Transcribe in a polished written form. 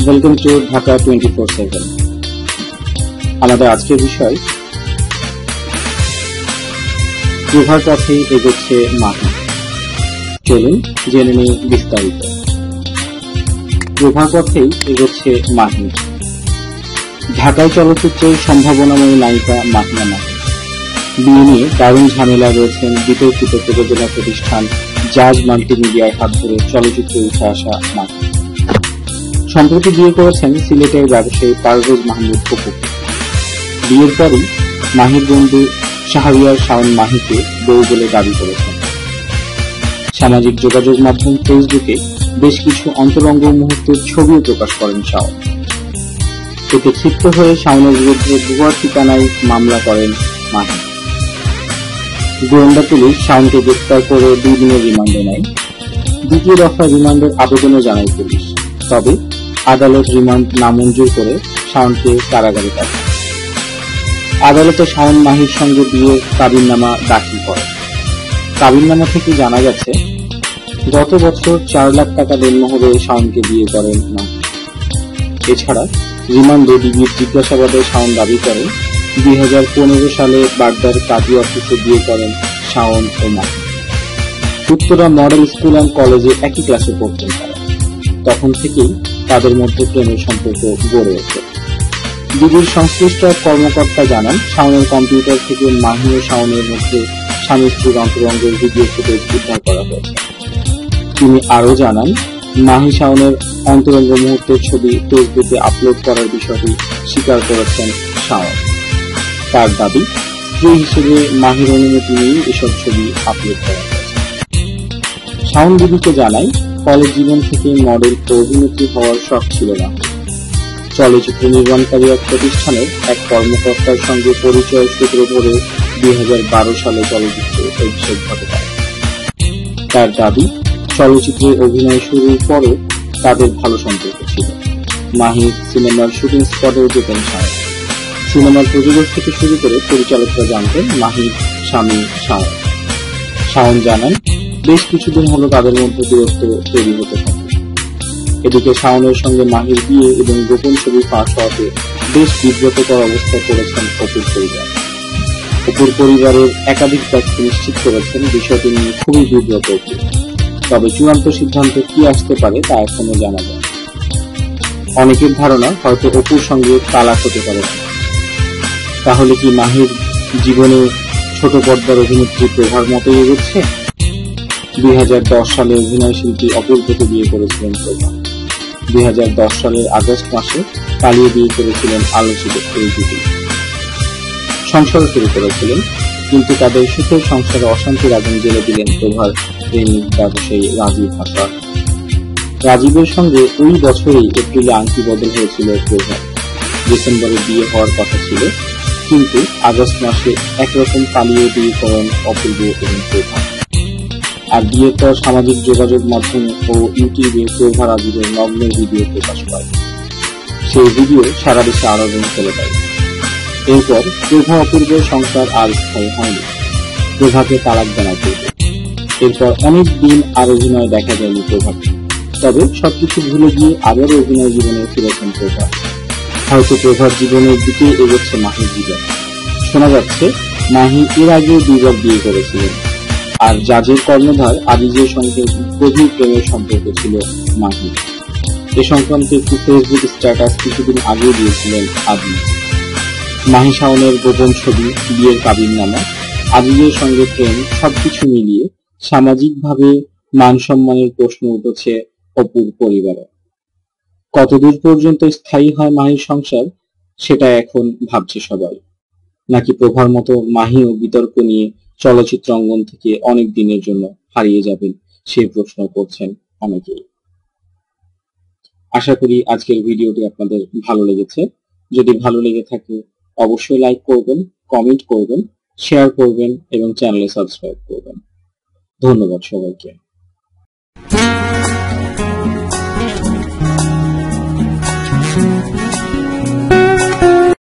Welcome to Dhaka 24/7। আমাদের আজকের বিষয় প্রভার পথেই এগোচ্ছে মাহি। চলুন জেনে নিই বিস্তারিত। প্রভার পথেই এগোচ্ছে মাহি। ঢাকায় চলচ্চিত্রের সম্ভাবনাময়ী নায়িকা মাহিয়া মাহি। বিয়ে নিয়ে দারুণ ঝামেলা রয়েছেন বিতর্কিত প্রযোজনা প্রতিষ্ঠান জাজ মাল্টিমিডিয়ার হাত ধরে চলচ্চিত্রে উঠে আসা মাহি। সম্প্রতি বিয়ে করেছেন সিলেটের ব্যবসায়ী পারভেজ মাহমুদ অপু। বিয়ের পরই মাহির বন্ধু শাহরিয়ার শাওন মাহিকে বউ বলে দাবি করেছেন। সামাজিক যোগাযোগ মাধ্যম ফেসবুকে বেশ কিছু অন্তরঙ্গ মুহূর্তের ছবিও প্রকাশ করেন শাওন। এতে ক্ষিপ্ত হয়ে শাওনের বিরুদ্ধে ভুয়া ঠিকানায় মামলা করেন মাহি। গোয়েন্দা পুলিশ শাওনকে গ্রেফতার করে 2 দিনের রিমান্ডে নেয়। দ্বিতীয় দফা রিমান্ডের আবেদনও জানায় পুলিশ, তবে আদালত রিমান্ড নামঞ্জুর করে শাওনকে কারাগারে পাঠায়। আদালতে শাওন মাহির সঙ্গে বিয়ের কাবিননামা দাখিল করে। কাবিননামা থেকে জানা গেছে গত বছর 4 লাখ টাকা দেনমোহরে শাওনকে বিয়ে করেন মাহি। এছাড়া রিমান্ডে ডিবির জিজ্ঞাসাবাদে শাওন দাবি করেন 2015 সালে বাড্ডার কাজী অফিসে বিয়ে করেন শাওন ও Mahi. Uttara model school and কলেজে একই ক্লাসে পড়তেন তারা। তখন থেকেই তাদের মধ্যে প্রেমের সম্পর্ক গড়ে ওঠে। ডিবির সংশ্লিষ্ট কর্মকর্তা জানান শাওনের কম্পিউটার থেকে মাহি ও শাওনের মধ্যে স্বামী স্ত্রীর অন্তরঙ্গের ভিডিও ফুটেজ উদ্ধার করা হয়েছে। তিনি আরও জানান মাহি শাওনের অন্তরঙ্গ মুহূর্তের ছবি ফেসবুকে আপলোড করার বিষয়টি স্বীকার করেছেন শাওন। তার দাবি স্ত্রী হিসেবে মাহির অনুমতি নিয়ে এসব ছবি আপলোড করা হয়েছে। শাওন ডিবিকে জানায় কলেজ জীবন থেকে মডেল ও অভিনেত্রী হওয়ার শখ ছিল না। চলচ্চিত্র নির্মাণকারী এক প্রতিষ্ঠানের এক কর্মকর্তার সঙ্গে পরিচয় সূত্র ধরে 2012 সালে চলচ্চিত্রে অভিষেক ঘটে তার। তার দাবি চলচ্চিত্রে অভিনয় শুরুর পরও তাদের ভালো সম্পর্ক ছিল। মাহির সিনেমার শুটিং স্পটেও যেতেন শাওন। সিনেমার প্রযোজক থেকে শুরু করে পরিচালকরা জানতেন মাহির স্বামী শাওন। শাওন জানান বেশ কিছুদিন হলো তাদের মধ্যে দূরত্ব তৈরি হতে থাকে। এদিকে শাওনের সঙ্গে মাহির বিয়ে এবং গোপন ছবি ফাঁস হওয়াতে বেশ বিব্রতকর অবস্থায় পড়েছেন অপুর পরিবার। অপুর পরিবারের একাধিক ব্যক্তি নিশ্চিত করেছেন বিষয়টি নিয়ে খুবই বিব্রত অপু। তবে চূড়ান্ত সিদ্ধান্ত কি আসতে পারে তা এখনো জানা যায়। অনেকের ধারণা হয়তো অপুর সঙ্গে তালাক হতে পারে। তাহলে কি মাহির জীবনে ছোট পর্দার অভিনেত্রী প্রভার মতোই এগোচ্ছে? 2010 সালে অভিনয় শিল্পী অপূর্বকে বিয়ে করেছিলেন প্রভা। 2010 সালের আগস্ট মাসে পালিয়ে বিয়ে করেছিলেন আলোচিত এই জুটি। সংসার শুরু করেছিলেন, কিন্তু তাদের সুখের সংসারে অশান্তির আগুন জ্বেলে দিলেন প্রভার প্রেমিক ব্যবসায়ী রাজীব হাসান। রাজীবের সঙ্গে ওই বছরেই এপ্রিলে আংটি বদল হয়েছিল প্রভার। ডিসেম্বরে বিয়ে হওয়ার কথা ছিল, কিন্তু আগস্ট মাসে একরকম পালিয়ে বিয়ে করেন অপূর্ব এবং প্রভা। আর বিয়ের পর সামাজিক যোগাযোগ মাধ্যম ও ইউটিউবে প্রভা রাজীবের নগ্ন ভিডিও প্রকাশ পায়। সেই ভিডিও সারা দেশে আলোড়ন ফেলে দেয়। এরপর প্রভা অপূর্বের সংসার আর স্থায়ী হয়নি। প্রভাকে তালাক দেওয়া পূর্ব। এরপর অনেক দিন আর অভিনয় দেখা যায়নি প্রভাকে। তবে সবকিছু ভুলে গিয়ে আবারও অভিনয় জীবনে ফিরেছেন প্রভা। হয়তো প্রভার জীবনের দিকে এগোচ্ছে মাহির জীবন। শোনা যাচ্ছে মাহি এর আগেও 2 বার বিয়ে করেছিলেন। আর জাজের কর্ণধার আজিজের সঙ্গে গভীর প্রেমের সম্পর্ক ছিল মাহি। এ সংক্রান্ত একটি ফেসবুক স্ট্যাটাস কিছুদিন আগে দিয়েছিলেন আজিজ। মাহি শাওনের গোপন ছবি, বিয়ের কাবিননামা, আজিজের সঙ্গে প্রেম সবকিছু মিলিয়ে সামাজিকভাবে মান সম্মানের প্রশ্ন উঠেছে অপুর পরিবারে। কতদূর পর্যন্ত স্থায়ী হয় মাহির সংসার সেটা এখন ভাবছে সবাই। নাকি প্রভার মতো মাহিও বিতর্ক নিয়ে চলচ্চিত্র অঙ্গন থেকে অনেক দিনের জন্য হারিয়ে যাবেন, সে প্রশ্ন করছেন অনেকেই। আশা করি আজকের ভিডিওটি আপনাদের ভালো লেগেছে। যদি ভালো লেগে থাকে অবশ্যই লাইক করবেন, কমেন্ট করবেন, শেয়ার করবেন এবং চ্যানেলে সাবস্ক্রাইব করবেন। ধন্যবাদ সবাইকে।